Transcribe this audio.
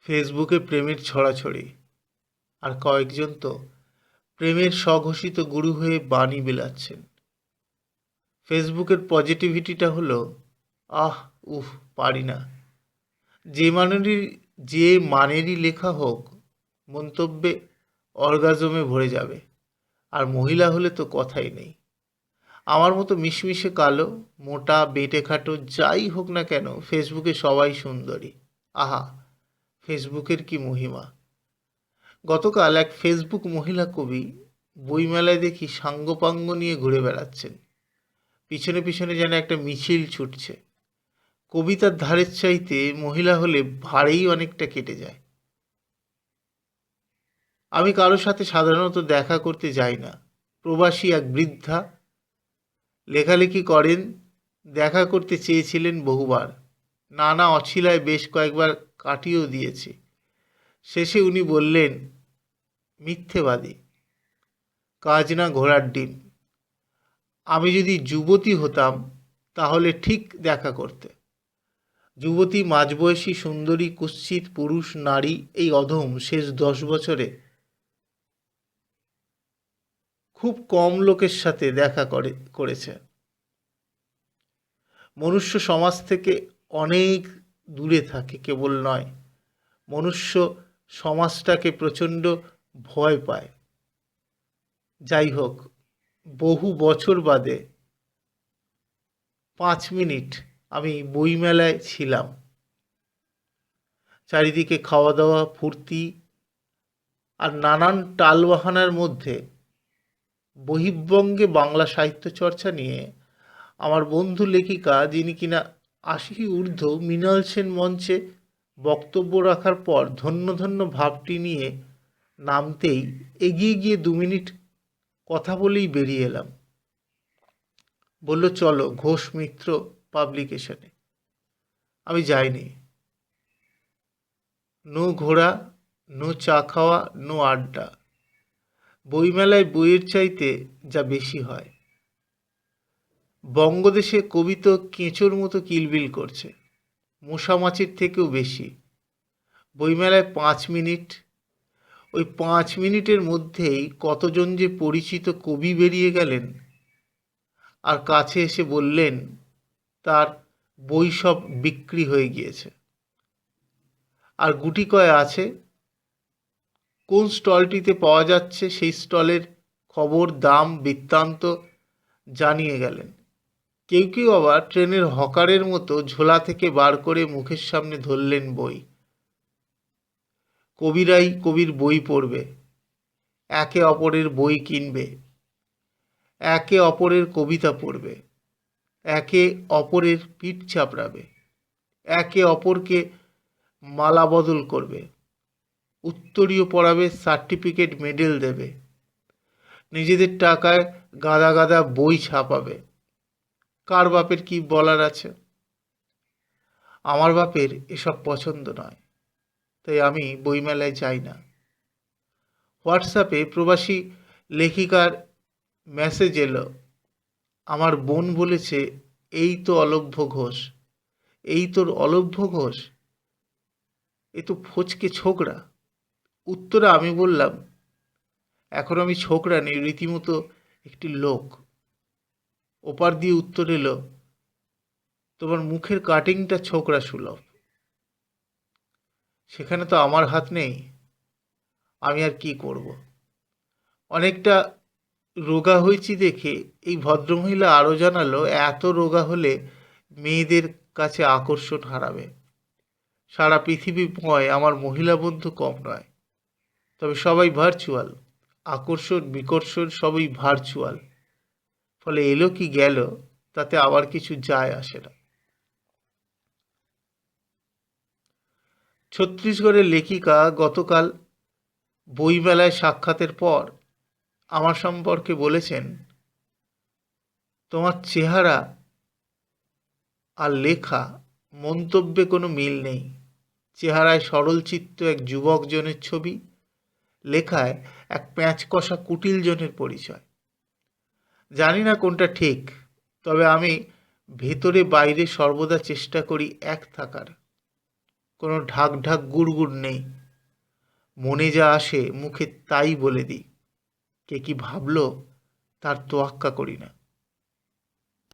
ফেসবুকে প্রেমের ছড়াছড়ি, আর কয়েকজন তো প্রেমের স্বঘোষিত গুরু হয়ে বাণী বিলাচ্ছেন। ফেসবুকের পজিটিভিটিটা হলো, আহ উফ, পারি না। যে মানেরই যে মানেরই লেখা হোক, মন্তব্যে অর্গাজমে ভরে যাবে। আর মহিলা হলে তো কথাই নেই। আমার মতো মিশমিশে কালো, মোটা, বেঁটেখাটো যাই হোক না কেন, ফেসবুকে সবাই সুন্দরী। আহা, ফেসবুকের কি মহিমা! গতকাল এক ফেসবুক মহিলা কবি বইমেলায় দেখি সাঙ্গপাঙ্গ নিয়ে ঘুরে বেড়াচ্ছেন। পিছনে পিছনে যেন একটা মিছিল ছুটছে। কবিতার ধারের চাইতে মহিলা হলে ভারেই অনেকটা কেটে যায়। আমি কারোর সাথে সাধারণত দেখা করতে যাই না। প্রবাসী এক বৃদ্ধা লেখালেখি করেন, দেখা করতে চেয়েছিলেন বহুবার। নানা অছিলায় বেশ কয়েকবার কাটিয়েও দিয়েছি। শেষে উনি বললেন, মিথ্যেবাদী, কাজ না ঘোড়ার ডিম। আমি যদি যুবতী হতাম তাহলে ঠিক দেখা করতে। যুবতী, মাঝবয়সী, সুন্দরী, কুৎসিত, পুরুষ, নারী, এই অধম শেষ 10 বছরে খুব কম লোকের সাথে দেখা করেছে। মনুষ্য সমাজ থেকে অনেক দূরে থাকে কেবল নয়, মনুষ্য সমাজটাকে প্রচণ্ড ভয় পায়। যাই হোক, বহু বছর বাদে 5 মিনিট আমি বইমেলায় ছিলাম। চারিদিকে খাওয়া দাওয়া, ফুর্তি আর নানান টালবাহানার মধ্যে বহির্বঙ্গে বাংলা সাহিত্য চর্চা নিয়ে আমার বন্ধু লেখিকা, যিনি কিনা 80 ঊর্ধ্ব, মৃণাল সেন মঞ্চে বক্তব্য রাখার পর ধন্য ধন্য ভাবটি নিয়ে নামতেই এগিয়ে গিয়ে 2 মিনিট কথা বলেই বেরিয়ে এলাম। বলল, চলো ঘোষ মিত্র পাবলিকেশনে। আমি যাইনি। নো ঘোরা, নো চা খাওয়া, নো আড্ডা। বইমেলায় বইয়ের চাইতে যা বেশি হয়। বঙ্গদেশে কবি তো কেঁচোর মতো কিলবিল করছে, মশামাছির থেকেও বেশি। বইমেলায় 5 মিনিট, ওই 5 মিনিটের মধ্যেই কতজন যে পরিচিত কবি বেরিয়ে গেলেন, আর কাছে এসে বললেন তার বই সব বিক্রি হয়ে গিয়েছে। আর গুটি কয় আছে, কোন স্টলটিতে পাওয়া যাচ্ছে সেই স্টলের খবর, দাম, বৃত্তান্ত জানিয়ে গেলেন। কেউ কেউ আবার ট্রেনের হকারের মতো ঝোলা থেকে বার করে মুখের সামনে ধরলেন বই। কবিরাই কবির বই পড়বে, একে অপরের বই কিনবে, একে অপরের কবিতা পড়বে, একে অপরের পিঠ চাপড়াবে, একে অপরকে মালা বদল করবে, উত্তরীয় পড়াবে, সার্টিফিকেট মেডেল দেবে, নিজেদের টাকায় গাদা গাদা বই ছাপাবে। কার বাপের কি বলার আছে? আমার বাপের এসব পছন্দ নয়, তাই আমি বইমেলায় যাই না। হোয়াটসঅ্যাপে প্রবাসী লেখিকার মেসেজ এলো, আমার বোন বলেছে এই তো অলভ্য ঘোষ, এই তোর অলভ্য ঘোষ, এ তো ফচকে ছোকরা। উত্তরে আমি বললাম, এখন আমি ছোকরা নেই, রীতিমতো একটি লোক। ওপার দিয়ে উত্তর এলো, তোমার মুখের কাটিংটা ছোকরা সুলভ। সেখানে তো আমার হাত নেই, আমি আর কি করব। অনেকটা রোগা হয়েছি দেখে এই ভদ্রমহিলা আরও জানালো, এত রোগা হলে মেয়েদের কাছে আকর্ষণ হারাবে। সারা পৃথিবীময় আমার মহিলা বন্ধু কম নয়, তবে সবাই ভার্চুয়াল। আকর্ষণ বিকর্ষণ সবই ভার্চুয়াল। ফলে এলো কি গেল তাতে আবার কিছু যায় আসে না। ছত্তিশগড়ের লেখিকা গতকাল বইমেলায় সাক্ষাতের পর আমার সম্পর্কে বলেছেন, তোমার চেহারা আর লেখা মন্তব্যে কোনো মিল নেই। চেহারায় সরলচিত্ত এক যুবকজনের ছবি, লেখায় এক প্যাঁচকষা কুটিল জনের পরিচয়। জানি না কোনটা ঠিক, তবে আমি ভেতরে বাইরে সর্বদা চেষ্টা করি এক থাকার। কোনো ঢাক ঢাক গুড় নেই। মনে যা আসে মুখে তাই বলে দিই। কে কি ভাবলো তার তোয়াক্কা করি না।